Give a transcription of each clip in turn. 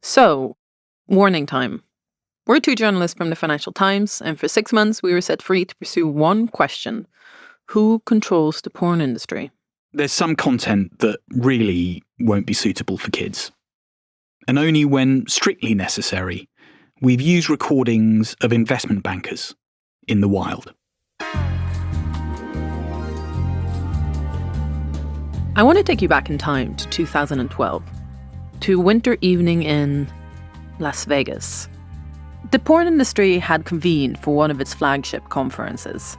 So, warning time. We're two journalists from the Financial Times, and for 6 months we were set free to pursue one question. Who controls the porn industry? There's some content that really won't be suitable for kids. And only when strictly necessary, we've used recordings of investment bankers in the wild. I want to take you back in time to 2012, to a winter evening in Las Vegas. The porn industry had convened for one of its flagship conferences.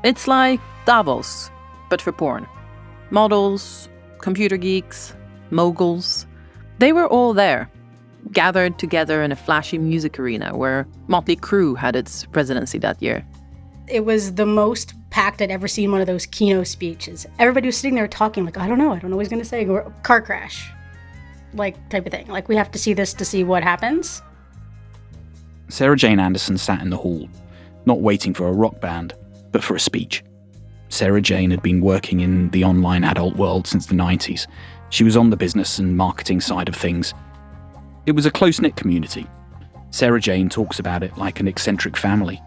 It's like Davos, but for porn. Models, computer geeks, moguls, they were all there, gathered together in a flashy music arena where Motley Crue had its presidency that year. It was the most packed I'd ever seen one of those keynote speeches. Everybody was sitting there talking like, I don't know what he's going to say. Or car crash, like type of thing. Like, we have to see this to see what happens. Sarah Jane Anderson sat in the hall, not waiting for a rock band, but for a speech. Sarah Jane had been working in the online adult world since the 90s. She was on the business and marketing side of things. It was a close-knit community. Sarah Jane talks about it like an eccentric family.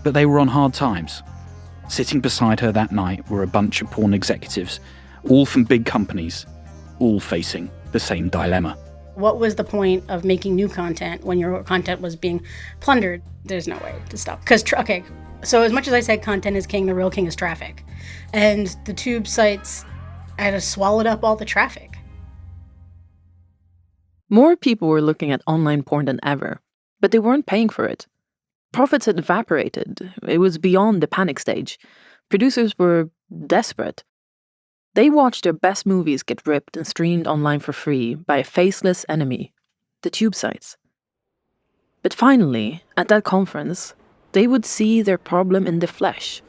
But they were on hard times. Sitting beside her that night were a bunch of porn executives, all from big companies, all facing the same dilemma. What was the point of making new content when your content was being plundered? There's no way to stop. Because, so as much as I said content is king, the real king is traffic. And the tube sites had swallowed up all the traffic. More people were looking at online porn than ever, but they weren't paying for it. Profits had evaporated. It was beyond the panic stage. Producers were desperate. They watched their best movies get ripped and streamed online for free by a faceless enemy, the tube sites. But finally, at that conference, they would see their problem in the flesh.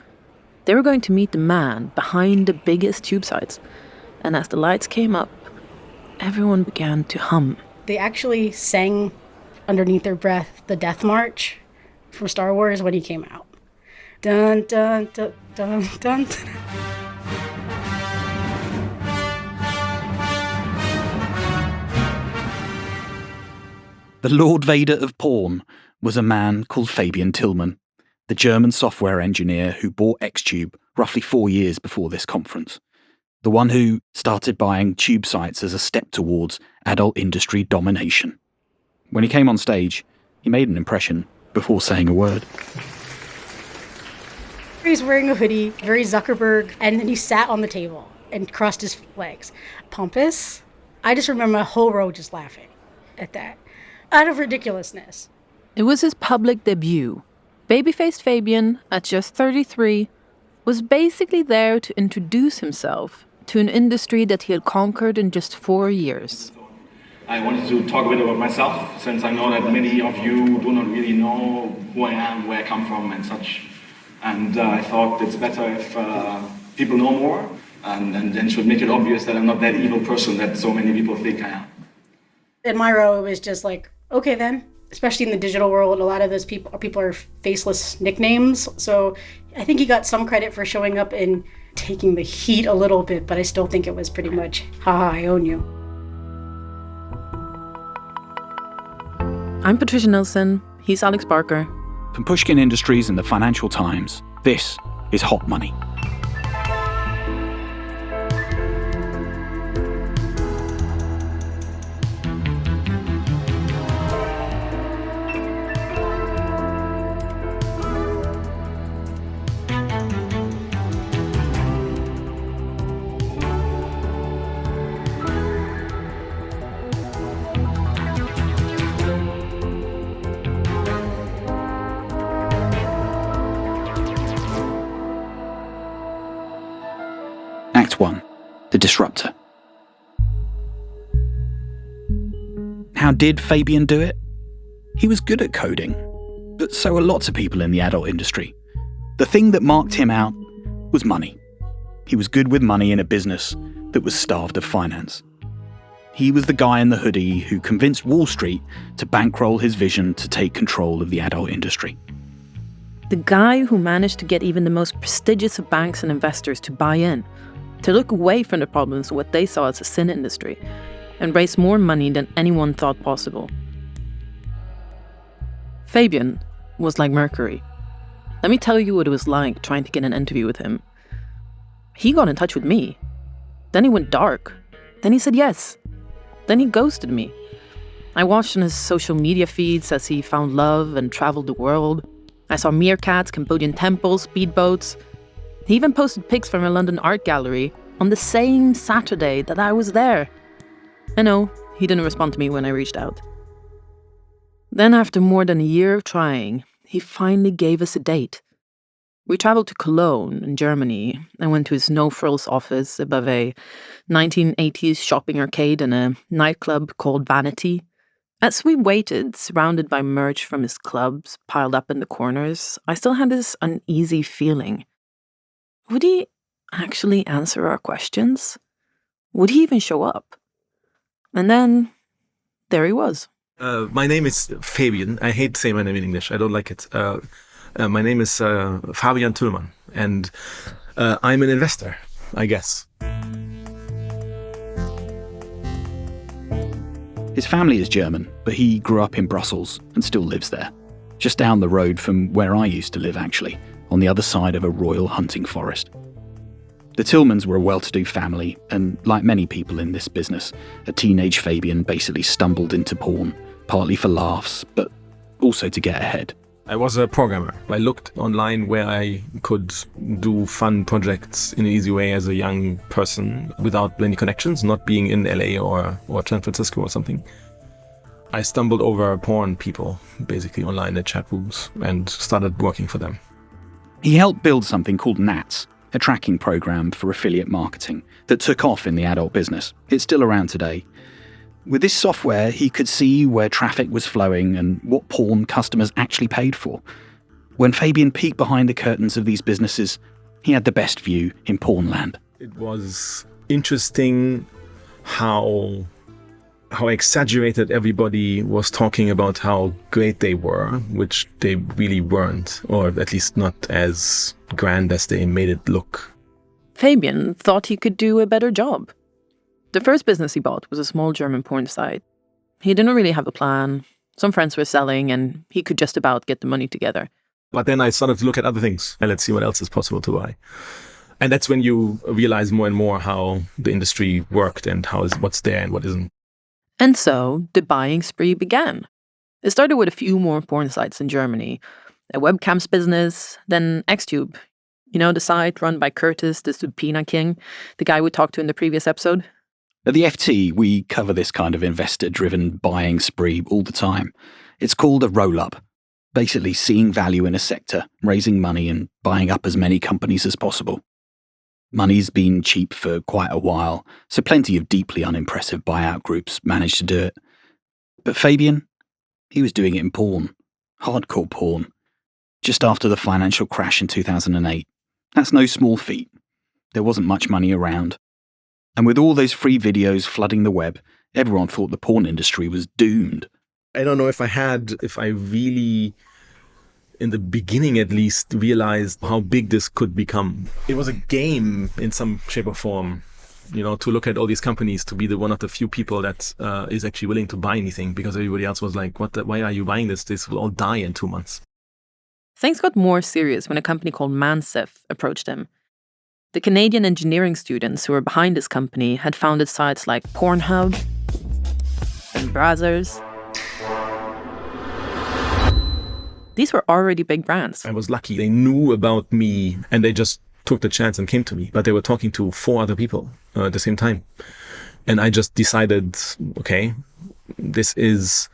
They were going to meet the man behind the biggest tube sites. And as the lights came up, everyone began to hum. They actually sang underneath their breath the Death March from Star Wars when he came out. Dun, dun, dun, dun, dun. The Lord Vader of porn was a man called Fabian Thylmann, the German software engineer who bought Xtube roughly 4 years before this conference. The one who started buying tube sites as a step towards adult industry domination. When he came on stage, he made an impression before saying a word. He's wearing a hoodie, very Zuckerberg, and then he sat on the table and crossed his legs. Pompous. I just remember my whole row just laughing at that, out of ridiculousness. It was his public debut. Baby-faced Fabian, at just 33, was basically there to introduce himself to an industry that he had conquered in just 4 years. I wanted to talk a bit about myself, since I know that many of you do not really know who I am, where I come from and such. And I thought it's better if people know more and should make it obvious that I'm not that evil person that so many people think I am. In my row, it was just like, okay then. Especially in the digital world, a lot of those people are faceless nicknames. So I think he got some credit for showing up and taking the heat a little bit, but I still think it was pretty much, haha, I own you. I'm Patricia Nilsson. He's Alex Barker. From Pushkin Industries and the Financial Times, this is Hot Money. Act 1. The Disruptor. How did Fabian do it? He was good at coding, but so are lots of people in the adult industry. The thing that marked him out was money. He was good with money in a business that was starved of finance. He was the guy in the hoodie who convinced Wall Street to bankroll his vision to take control of the adult industry. The guy who managed to get even the most prestigious of banks and investors to buy in, to look away from the problems of what they saw as a sin industry, and raised more money than anyone thought possible. Fabian was like Mercury. Let me tell you what it was like trying to get an interview with him. He got in touch with me. Then he went dark. Then he said yes. Then he ghosted me. I watched on his social media feeds as he found love and traveled the world. I saw meerkats, Cambodian temples, speedboats. He even posted pics from a London art gallery on the same Saturday that I was there. I know, he didn't respond to me when I reached out. Then after more than a year of trying, he finally gave us a date. We traveled to Cologne in Germany. I went to his no-frills office above a 1980s shopping arcade and a nightclub called Vanity. As we waited, surrounded by merch from his clubs piled up in the corners, I still had this uneasy feeling. Would he actually answer our questions? Would he even show up? And then, there he was. My name is Fabian. I hate saying my name in English. I don't like it. My name is Fabian Thylmann, and I'm an investor, I guess. His family is German, but he grew up in Brussels and still lives there. Just down the road from where I used to live, actually, on the other side of a royal hunting forest. The Thylmanns were a well-to-do family, and like many people in this business, a teenage Fabian basically stumbled into porn, partly for laughs, but also to get ahead. I was a programmer. I looked online where I could do fun projects in an easy way as a young person without many connections, not being in LA or San Francisco or something. I stumbled over porn people, basically online in chat rooms, and started working for them. He helped build something called NATS, a tracking program for affiliate marketing that took off in the adult business. It's still around today. With this software, he could see where traffic was flowing and what porn customers actually paid for. When Fabian peeked behind the curtains of these businesses, he had the best view in pornland. It was interesting how exaggerated everybody was talking about how great they were, which they really weren't, or at least not as grand as they made it look. Fabian thought he could do a better job. The first business he bought was a small German porn site. He didn't really have a plan. Some friends were selling, and he could just about get the money together. But then I started to look at other things, and let's see what else is possible to buy. And that's when you realize more and more how the industry worked and what's there and what isn't. And so the buying spree began. It started with a few more porn sites in Germany, a webcams business, then Xtube. You know, the site run by Curtis, the subpoena king, the guy we talked to in the previous episode? At the FT, we cover this kind of investor-driven buying spree all the time. It's called a roll-up, basically seeing value in a sector, raising money and buying up as many companies as possible. Money's been cheap for quite a while, so plenty of deeply unimpressive buyout groups managed to do it. But Fabian, he was doing it in porn, hardcore porn, just after the financial crash in 2008. That's no small feat. There wasn't much money around. And with all those free videos flooding the web, everyone thought the porn industry was doomed. I don't know if I really, in the beginning at least, realized how big this could become. It was a game in some shape or form, to look at all these companies, to be one of the few people that is actually willing to buy anything, because everybody else was like, why are you buying this? This will all die in 2 months. Things got more serious when a company called Mansef approached him. The Canadian engineering students who were behind this company had founded sites like Pornhub and Brazzers. These were already big brands. I was lucky. They knew about me and they just took the chance and came to me. But they were talking to 4 other people at the same time. And I just decided, okay, this is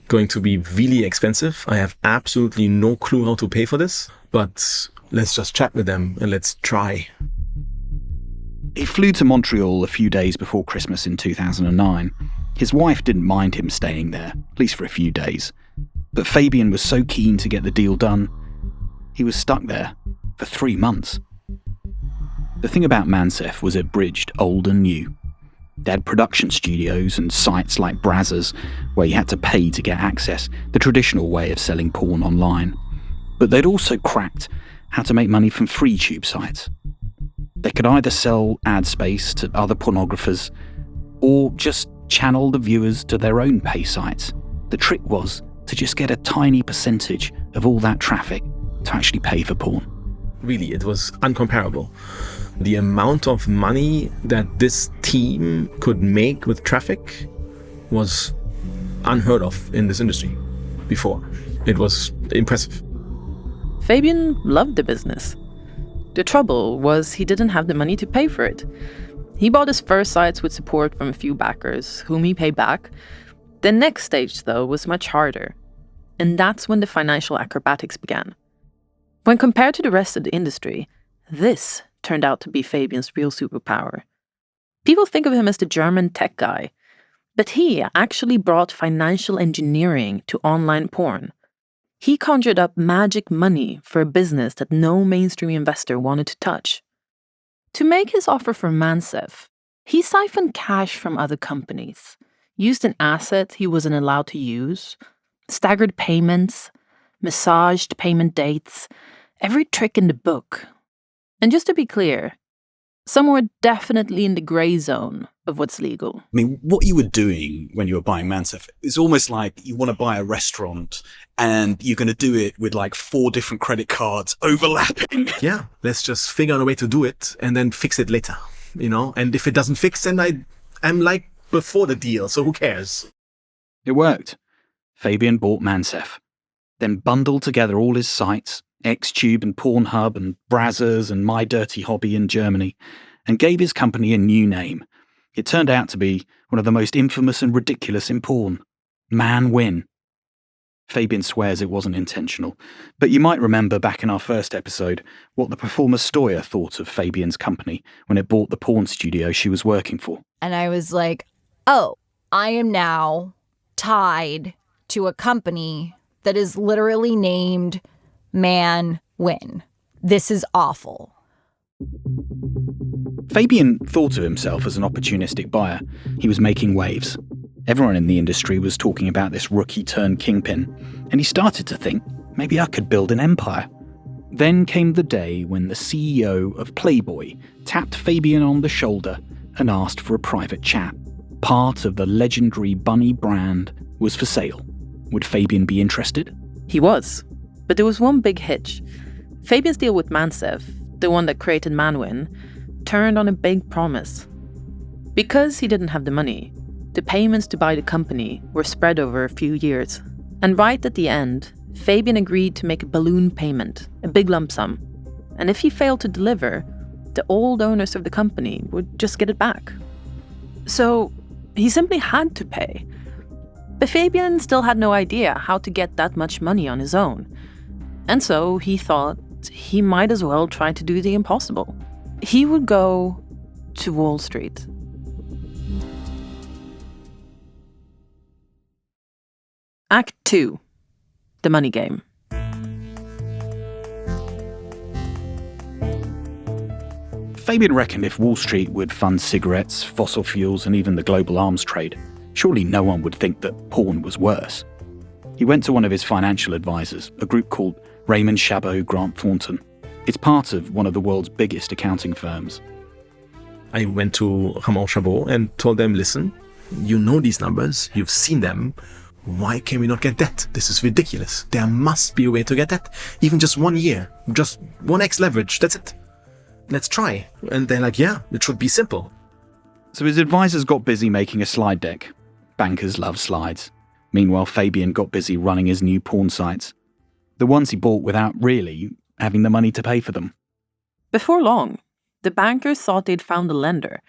going to be really expensive. I have absolutely no clue how to pay for this, but let's just chat with them and let's try. He flew to Montreal a few days before Christmas in 2009. His wife didn't mind him staying there, at least for a few days. But Fabian was so keen to get the deal done, he was stuck there for 3 months. The thing about Mansef was it bridged old and new. They had production studios and sites like Brazzers, where you had to pay to get access, the traditional way of selling porn online. But they'd also cracked how to make money from free tube sites. They could either sell ad space to other pornographers or just channel the viewers to their own pay sites. The trick was to just get a tiny percentage of all that traffic to actually pay for porn. Really, it was uncomparable. The amount of money that this team could make with traffic was unheard of in this industry before. It was impressive. Fabian loved the business. The trouble was he didn't have the money to pay for it. He bought his first sites with support from a few backers, whom he paid back. The next stage, though, was much harder. And that's when the financial acrobatics began. When compared to the rest of the industry, this turned out to be Fabian's real superpower. People think of him as the German tech guy, but he actually brought financial engineering to online porn. He conjured up magic money for a business that no mainstream investor wanted to touch. To make his offer for Mansev, he siphoned cash from other companies, used an asset he wasn't allowed to use, staggered payments, massaged payment dates, every trick in the book. And just to be clear, some were definitely in the grey zone of what's legal. I mean, what you were doing when you were buying Mansev is almost like you want to buy a restaurant and you're going to do it with like 4 different credit cards overlapping. Yeah, let's just figure out a way to do it and then fix it later, And if it doesn't fix, then I'm like before the deal, so who cares? It worked. Fabian bought Mansev, then bundled together all his sites, Xtube and Pornhub and Brazzers and My Dirty Hobby in Germany, and gave his company a new name. It turned out to be one of the most infamous and ridiculous in porn. Man Win. Fabian swears it wasn't intentional, but you might remember back in our first episode what the performer Stoya thought of Fabian's company when it bought the porn studio she was working for. And I was like, oh, I am now tied to a company that is literally named Man Win. This is awful. Fabian thought of himself as an opportunistic buyer. He was making waves. Everyone in the industry was talking about this rookie-turned-kingpin, and he started to think, maybe I could build an empire. Then came the day when the CEO of Playboy tapped Fabian on the shoulder and asked for a private chat. Part of the legendary bunny brand was for sale. Would Fabian be interested? He was. But there was one big hitch. Fabian's deal with Mansev, the one that created Manwin, turned on a big promise. Because he didn't have the money, the payments to buy the company were spread over a few years. And right at the end, Fabian agreed to make a balloon payment, a big lump sum. And if he failed to deliver, the old owners of the company would just get it back. So he simply had to pay. But Fabian still had no idea how to get that much money on his own. And so he thought he might as well try to do the impossible. He would go to Wall Street. Act 2. The Money Game. Fabian reckoned if Wall Street would fund cigarettes, fossil fuels, and even the global arms trade, surely no one would think that porn was worse. He went to one of his financial advisors, a group called Raymond Chabot Grant Thornton. It's part of one of the world's biggest accounting firms. I went to Raymond Chabot and told them, listen, you know these numbers, you've seen them. Why can we not get debt? This is ridiculous. There must be a way to get debt. Even just 1 year, just 1x leverage, that's it. Let's try. And they're like, yeah, it should be simple. So his advisors got busy making a slide deck. Bankers love slides. Meanwhile, Fabian got busy running his new porn sites. The ones he bought without really having the money to pay for them. Before long, the bankers thought they'd found a lender.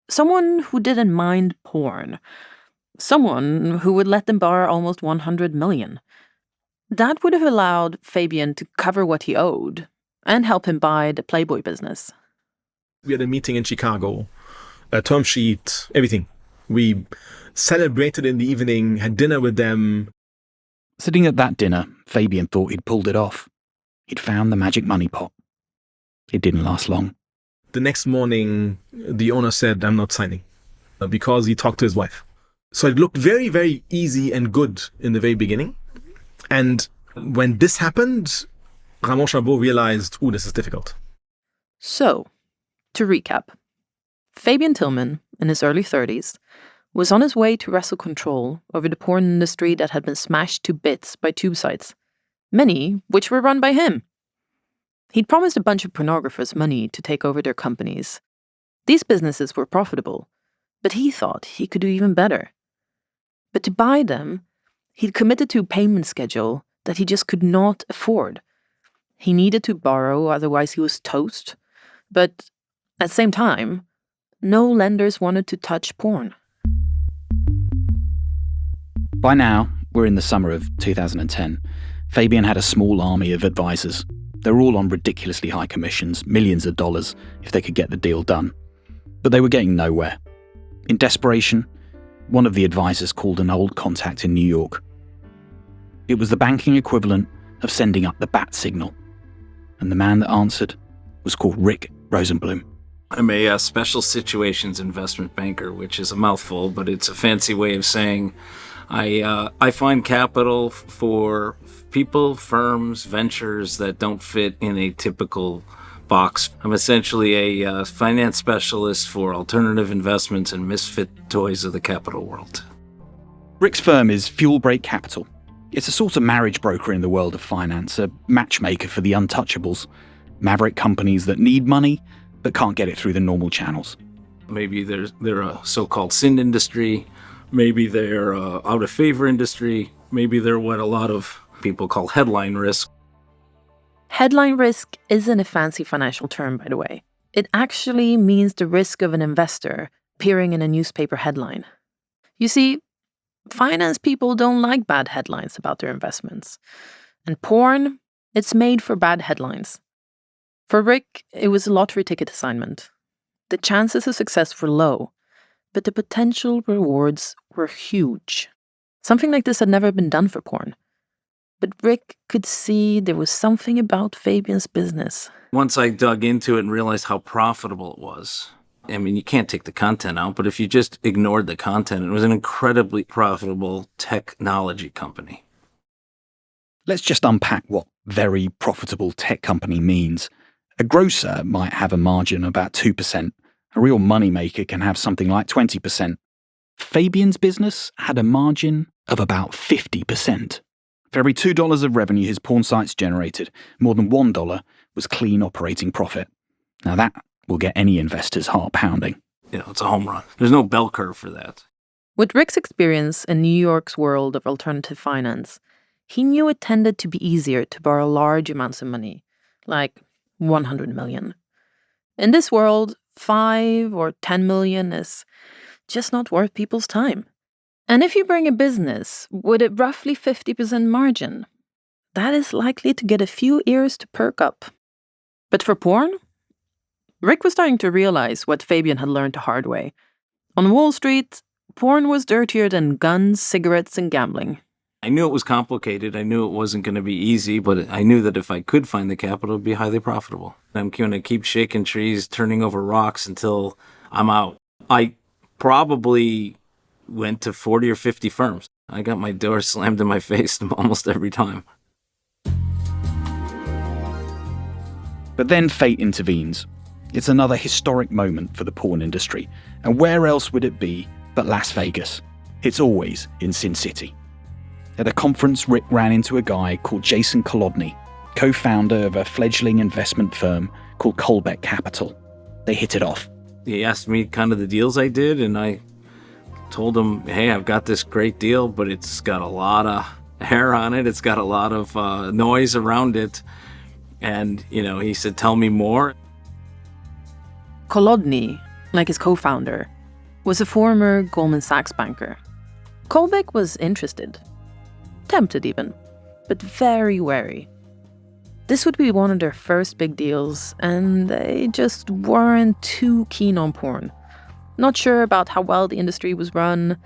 Someone who didn't mind porn. Someone who would let them borrow almost 100 million. That would have allowed Fabian to cover what he owed and help him buy the Playboy business. We had a meeting in Chicago, a term sheet, everything. We celebrated in the evening, had dinner with them. Sitting at that dinner, Fabian thought he'd pulled it off. He'd found the magic money pot. It didn't last long. The next morning, the owner said, I'm not signing, because he talked to his wife. So it looked very, very easy and good in the very beginning. And when this happened, Raymond Chabot realized, this is difficult. So, to recap, Fabian Thylmann, in his early 30s, was on his way to wrestle control over the porn industry that had been smashed to bits by tube sites, many which were run by him. He'd promised a bunch of pornographers money to take over their companies. These businesses were profitable, but he thought he could do even better. But to buy them, he'd committed to a payment schedule that he just could not afford. He needed to borrow, otherwise he was toast. But at the same time, no lenders wanted to touch porn. By now, we're in the summer of 2010. Fabian had a small army of advisors. They were all on ridiculously high commissions, millions of dollars, if they could get the deal done. But they were getting nowhere. In desperation, one of the advisors called an old contact in New York. It was the banking equivalent of sending up the bat signal. And the man that answered was called Rick Rosenblum. I'm a special situations investment banker, which is a mouthful, but it's a fancy way of saying I find capital for people, firms, ventures that don't fit in a typical box. I'm essentially a finance specialist for alternative investments and misfit toys of the capital world. Rick's firm is Fuel Break Capital. It's a sort of marriage broker in the world of finance, a matchmaker for the untouchables, maverick companies that need money but can't get it through the normal channels. Maybe they're a so-called sin industry. Maybe they're a out-of-favor industry. Maybe they're what a lot of people call headline risk. Headline risk isn't a fancy financial term, by the way. It actually means the risk of an investor appearing in a newspaper headline. You see, finance people don't like bad headlines about their investments. And porn, it's made for bad headlines. For Rick, it was a lottery ticket assignment. The chances of success were low, but the potential rewards were huge. Something like this had never been done for porn. But Rick could see there was something about Fabian's business. Once I dug into it and realized how profitable it was, I mean, you can't take the content out, but if you just ignored the content, it was an incredibly profitable technology company. Let's just unpack what very profitable tech company means. A grocer might have a margin of about 2%. A real moneymaker can have something like 20%. Fabian's business had a margin of about 50%. For every $2 of revenue his porn sites generated, more than $1 was clean operating profit. Now that will get any investor's heart pounding. It's a home run. There's no bell curve for that. With Rick's experience in New York's world of alternative finance, he knew it tended to be easier to borrow large amounts of money, like 100 million. In this world, 5 or 10 million is just not worth people's time. And if you bring a business with a roughly 50% margin, that is likely to get a few ears to perk up. But for porn, Rick was starting to realize what Fabian had learned the hard way. On Wall Street, porn was dirtier than guns, cigarettes, and gambling. I knew it was complicated. I knew it wasn't going to be easy, but I knew that if I could find the capital, it would be highly profitable. I'm going to keep shaking trees, turning over rocks until I'm out. I probably went to 40 or 50 firms. I got my door slammed in my face almost every time. But then fate intervenes. It's another historic moment for the porn industry. And where else would it be but Las Vegas? It's always in Sin City. At a conference, Rick ran into a guy called Jason Kolodny, co-founder of a fledgling investment firm called Colbeck Capital. They hit it off. He asked me kind of the deals I did, and I told him, hey, I've got this great deal, but it's got a lot of hair on it. It's got a lot of noise around it. And, he said, tell me more. Kolodny, like his co-founder, was a former Goldman Sachs banker. Colbeck was interested. Tempted even, but very wary. This would be one of their first big deals, and they just weren't too keen on porn. Not sure about how well the industry was run,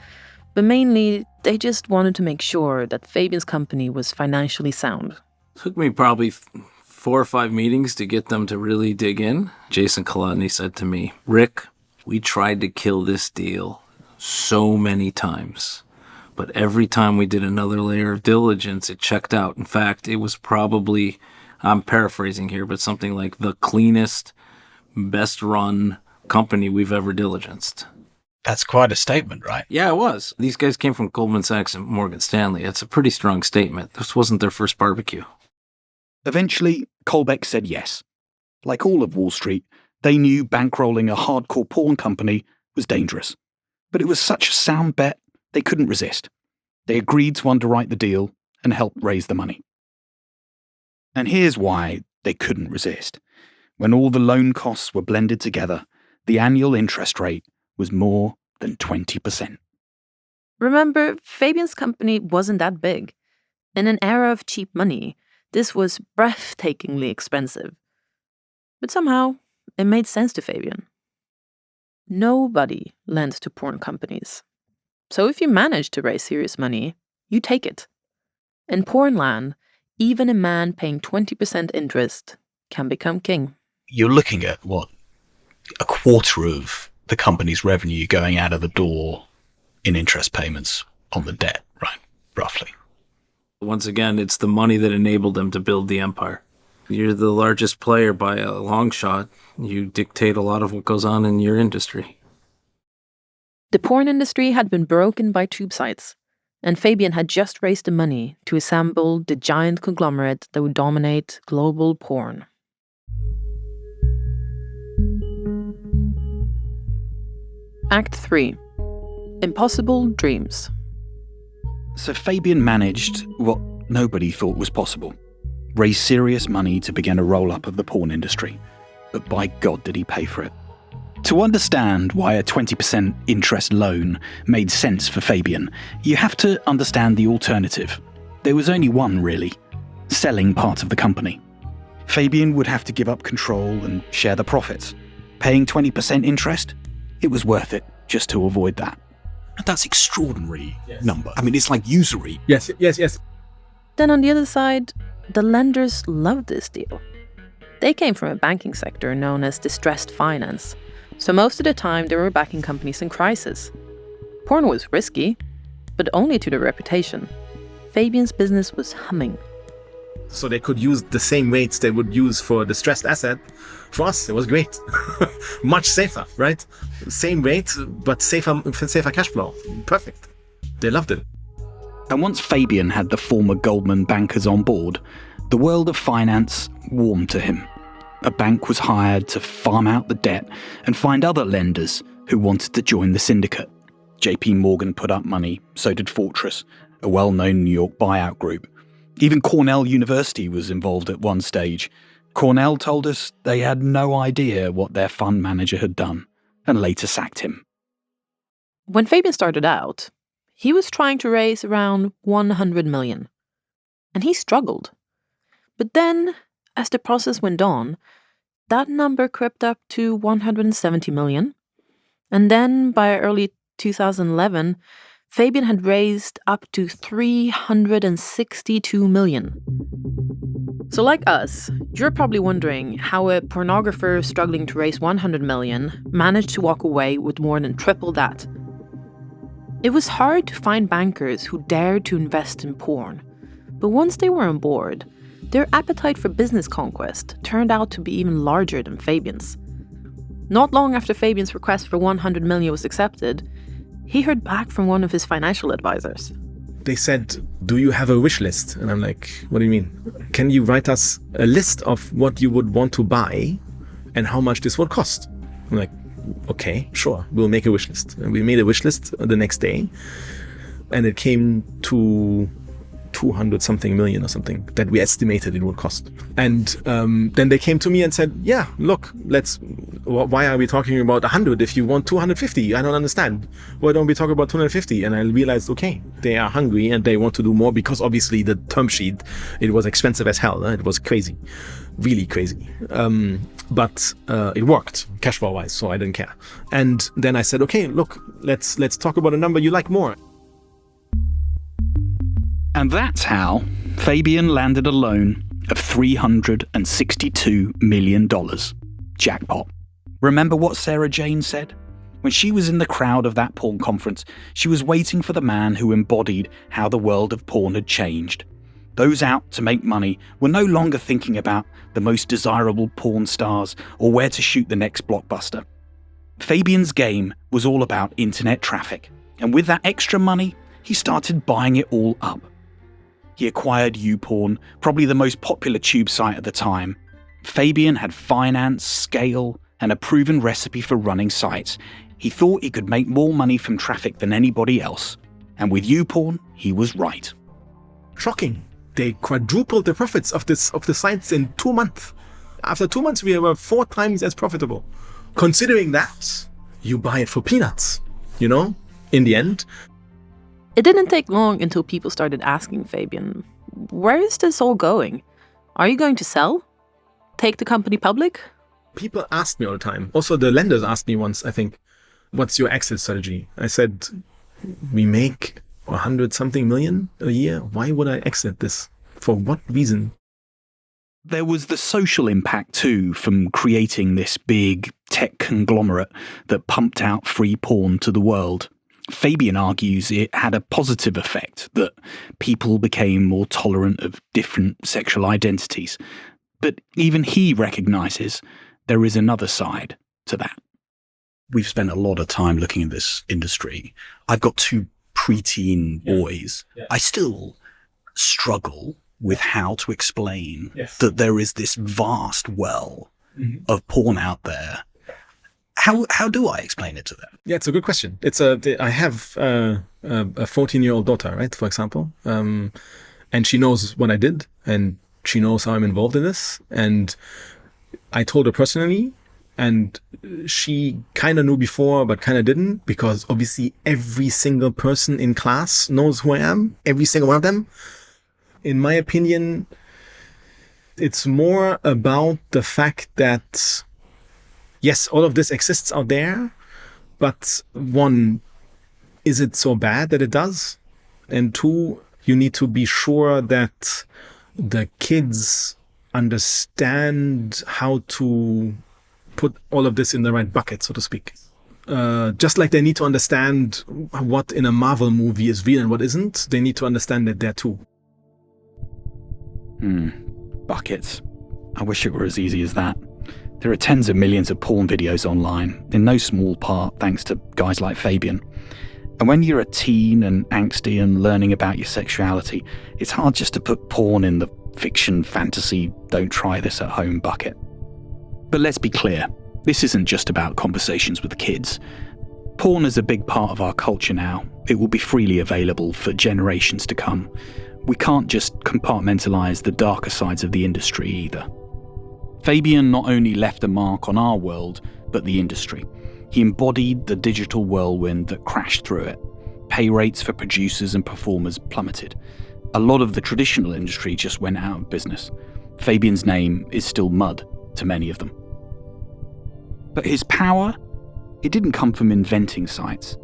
but mainly they just wanted to make sure that Fabian's company was financially sound. It took me probably 4 or 5 meetings to get them to really dig in. Jason Kolodny said to me, Rick, we tried to kill this deal so many times. But every time we did another layer of diligence, it checked out. In fact, it was probably, I'm paraphrasing here, but something like the cleanest, best run company we've ever diligenced. That's quite a statement, right? Yeah, it was. These guys came from Goldman Sachs and Morgan Stanley. It's a pretty strong statement. This wasn't their first barbecue. Eventually, Colbeck said yes. Like all of Wall Street, they knew bankrolling a hardcore porn company was dangerous. But it was such a sound bet, they couldn't resist. They agreed to underwrite the deal and help raise the money. And here's why they couldn't resist. When all the loan costs were blended together, the annual interest rate was more than 20%. Remember, Fabian's company wasn't that big. In an era of cheap money, this was breathtakingly expensive. But somehow, it made sense to Fabian. Nobody lends to porn companies. So if you manage to raise serious money, you take it. In porn land, even a man paying 20% interest can become king. You're looking at, what, a quarter of the company's revenue going out of the door in interest payments on the debt, right? Roughly. Once again, it's the money that enabled them to build the empire. You're the largest player by a long shot. You dictate a lot of what goes on in your industry. The porn industry had been broken by tube sites, and Fabian had just raised the money to assemble the giant conglomerate that would dominate global porn. Act 3. Impossible Dreams. So Fabian managed what nobody thought was possible. Raise serious money to begin a roll-up of the porn industry. But by God did he pay for it. To understand why a 20% interest loan made sense for Fabian, you have to understand the alternative. There was only one, really. Selling part of the company. Fabian would have to give up control and share the profits. Paying 20% interest? It was worth it just to avoid that. That's extraordinary number. I mean, it's like usury. Yes. Then on the other side, the lenders loved this deal. They came from a banking sector known as distressed finance, so most of the time they were backing companies in crisis. Porn was risky, but only to their reputation. Fabian's business was humming. So they could use the same rates they would use for a distressed asset. For us, it was great. Much safer, right? Same rate, but safer cash flow. Perfect. They loved it. And once Fabian had the former Goldman bankers on board, the world of finance warmed to him. A bank was hired to farm out the debt and find other lenders who wanted to join the syndicate. JP Morgan put up money, so did Fortress, a well-known New York buyout group. Even Cornell University was involved at one stage. Cornell told us they had no idea what their fund manager had done, and later sacked him. When Fabian started out, he was trying to raise around 100 million. And he struggled. But then, as the process went on, that number crept up to 170 million. And then, by early 2011, Fabian had raised up to 362 million. So like us, you're probably wondering how a pornographer struggling to raise 100 million managed to walk away with more than triple that. It was hard to find bankers who dared to invest in porn. But once they were on board, their appetite for business conquest turned out to be even larger than Fabian's. Not long after Fabian's request for 100 million was accepted, he heard back from one of his financial advisors. They said, do you have a wish list? And I'm like, what do you mean? Can you write us a list of what you would want to buy and how much this would cost? I'm like, okay, sure, we'll make a wish list. And we made a wish list the next day, and it came to 200 something million or something that we estimated it would cost. And then they came to me and said, yeah, look, why are we talking about 100 if you want 250? I don't understand. Why don't we talk about 250? And I realized, okay, they are hungry and they want to do more, because obviously the term sheet, it was expensive as hell. It was crazy, really crazy. But it worked cash flow wise, so I didn't care. And then I said, okay, look, let's talk about a number you like more. And that's how Fabian landed a loan of $362 million. Jackpot. Remember what Sarah Jane said? When she was in the crowd of that porn conference, she was waiting for the man who embodied how the world of porn had changed. Those out to make money were no longer thinking about the most desirable porn stars or where to shoot the next blockbuster. Fabian's game was all about internet traffic, and with that extra money, he started buying it all up. He acquired YouPorn, probably the most popular tube site at the time. Fabian had finance, scale, and a proven recipe for running sites. He thought he could make more money from traffic than anybody else, and with YouPorn, he was right. Shocking. They quadrupled the profits of the sites in 2 months. After 2 months, we were 4 times as profitable. Considering that, you buy it for peanuts, in the end. It didn't take long until people started asking Fabian, where is this all going? Are you going to sell? Take the company public? People ask me all the time. Also, the lenders asked me once, I think, what's your exit strategy? I said, we make 100-something million a year. Why would I exit this? For what reason? There was the social impact too from creating this big tech conglomerate that pumped out free porn to the world. Fabian argues it had a positive effect, that people became more tolerant of different sexual identities. But even he recognises there is another side to that. We've spent a lot of time looking at this industry. I've got 2 preteen boys. Yeah. I still struggle with how to explain that there is this vast well of porn out there. How do I explain it to them? Yeah, it's a good question. I have a 14-year-old daughter, right, for example, and she knows what I did, and she knows how I'm involved in this, and I told her personally, and she kind of knew before, but kind of didn't, because obviously every single person in class knows who I am, every single one of them. In my opinion, it's more about the fact that, yes, all of this exists out there, but 1, is it so bad that it does? And 2, you need to be sure that the kids understand how to put all of this in the right bucket, so to speak. Just like they need to understand what in a Marvel movie is real and what isn't, they need to understand that there too. Buckets. I wish it were as easy as that. There are tens of millions of porn videos online, in no small part thanks to guys like Fabian. And when you're a teen and angsty and learning about your sexuality, it's hard just to put porn in the fiction, fantasy, don't try this at home bucket. But let's be clear, this isn't just about conversations with the kids. Porn is a big part of our culture now. It will be freely available for generations to come. We can't just compartmentalise the darker sides of the industry either. Fabian not only left a mark on our world, but the industry. He embodied the digital whirlwind that crashed through it. Pay rates for producers and performers plummeted. A lot of the traditional industry just went out of business. Fabian's name is still mud to many of them. But his power, it didn't come from inventing sites.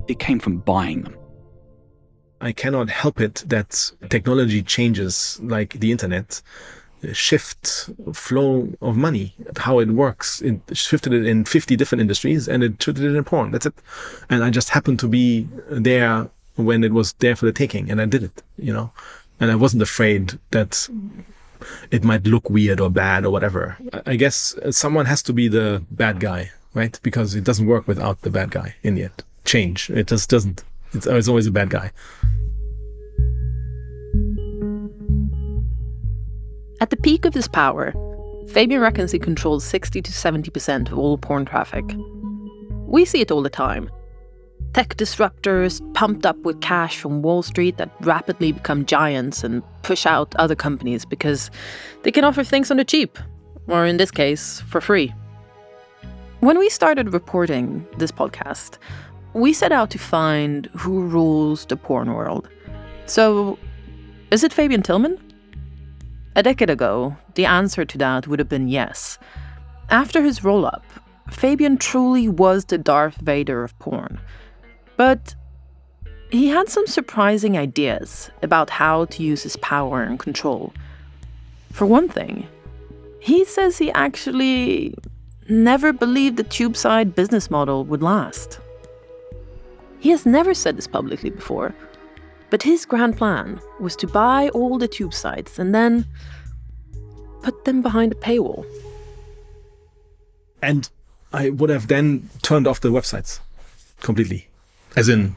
It came from buying them. I cannot help it that technology changes, like the internet, shift flow of money, how it works. It shifted it in 50 different industries, and it shifted it in porn. That's it. And I just happened to be there when it was there for the taking, and I did it, And I wasn't afraid that it might look weird or bad or whatever. I guess someone has to be the bad guy, right? Because it doesn't work without the bad guy in the end. Change. It just doesn't. It's always a bad guy. At the peak of his power, Fabian reckons he controls 60 to 70% of all porn traffic. We see it all the time. Tech disruptors pumped up with cash from Wall Street that rapidly become giants and push out other companies because they can offer things on the cheap, or in this case, for free. When we started reporting this podcast, we set out to find who rules the porn world. So, is it Fabian Thylmann? A decade ago, the answer to that would have been yes. After his roll-up, Fabian truly was the Darth Vader of porn. But he had some surprising ideas about how to use his power and control. For one thing, he says he actually never believed the tube-side business model would last. He has never said this publicly before, but his grand plan was to buy all the tube sites and then put them behind a paywall. And I would have then turned off the websites completely, as in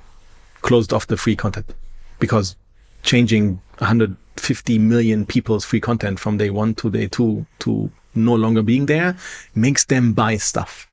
closed off the free content, because changing 150 million people's free content from day 1 to day 2 to no longer being there makes them buy stuff.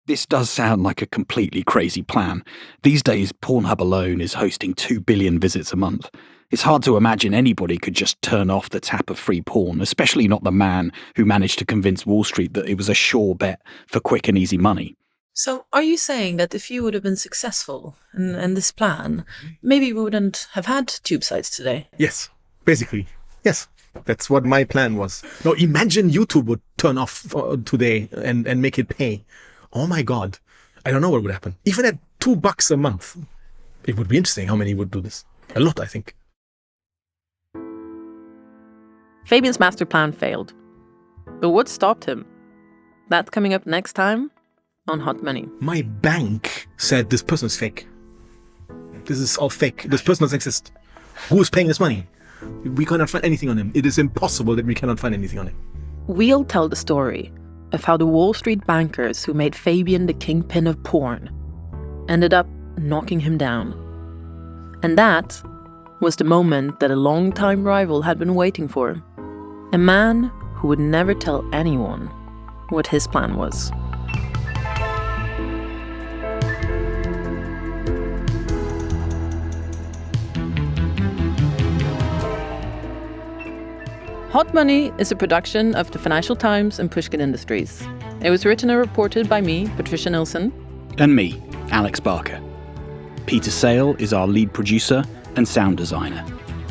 This does sound like a completely crazy plan. These days, Pornhub alone is hosting 2 billion visits a month. It's hard to imagine anybody could just turn off the tap of free porn, especially not the man who managed to convince Wall Street that it was a sure bet for quick and easy money. So are you saying that if you would have been successful in this plan, maybe we wouldn't have had tube sites today? Yes, basically. Yes, that's what my plan was. Now imagine YouTube would turn off today and make it pay. Oh my God. I don't know what would happen. Even at $2 a month, it would be interesting how many would do this. A lot, I think. Fabian's master plan failed. But what stopped him? That's coming up next time on Hot Money. My bank said this person's fake. This is all fake. This person doesn't exist. Who is paying this money? We cannot find anything on him. It is impossible that we cannot find anything on him. We'll tell the story of how the Wall Street bankers who made Fabian the kingpin of porn ended up knocking him down. And that was the moment that a longtime rival had been waiting for. A man who would never tell anyone what his plan was. Hot Money is a production of the Financial Times and Pushkin Industries. It was written and reported by me, Patricia Nilsson. And me, Alex Barker. Peter Sale is our lead producer and sound designer.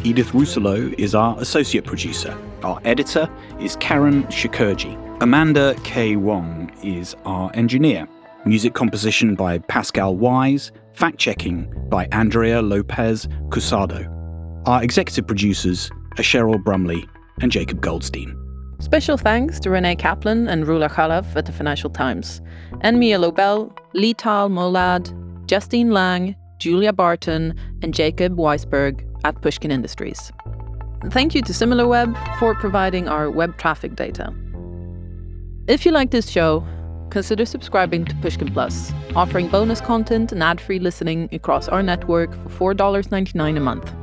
Edith Rousselot is our associate producer. Our editor is Karen Shakurji. Amanda K. Wong is our engineer. Music composition by Pascal Wise. Fact-checking by Andrea Lopez Cusado. Our executive producers are Cheryl Brumley and Jacob Goldstein. Special thanks to Renee Kaplan and Rula Khalaf at the Financial Times, and Mia Lobel, Lital Molad, Justine Lang, Julia Barton, and Jacob Weisberg at Pushkin Industries. Thank you to SimilarWeb for providing our web traffic data. If you like this show, consider subscribing to Pushkin Plus, offering bonus content and ad-free listening across our network for $4.99 a month.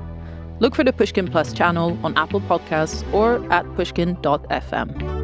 Look for the Pushkin Plus channel on Apple Podcasts or at pushkin.fm.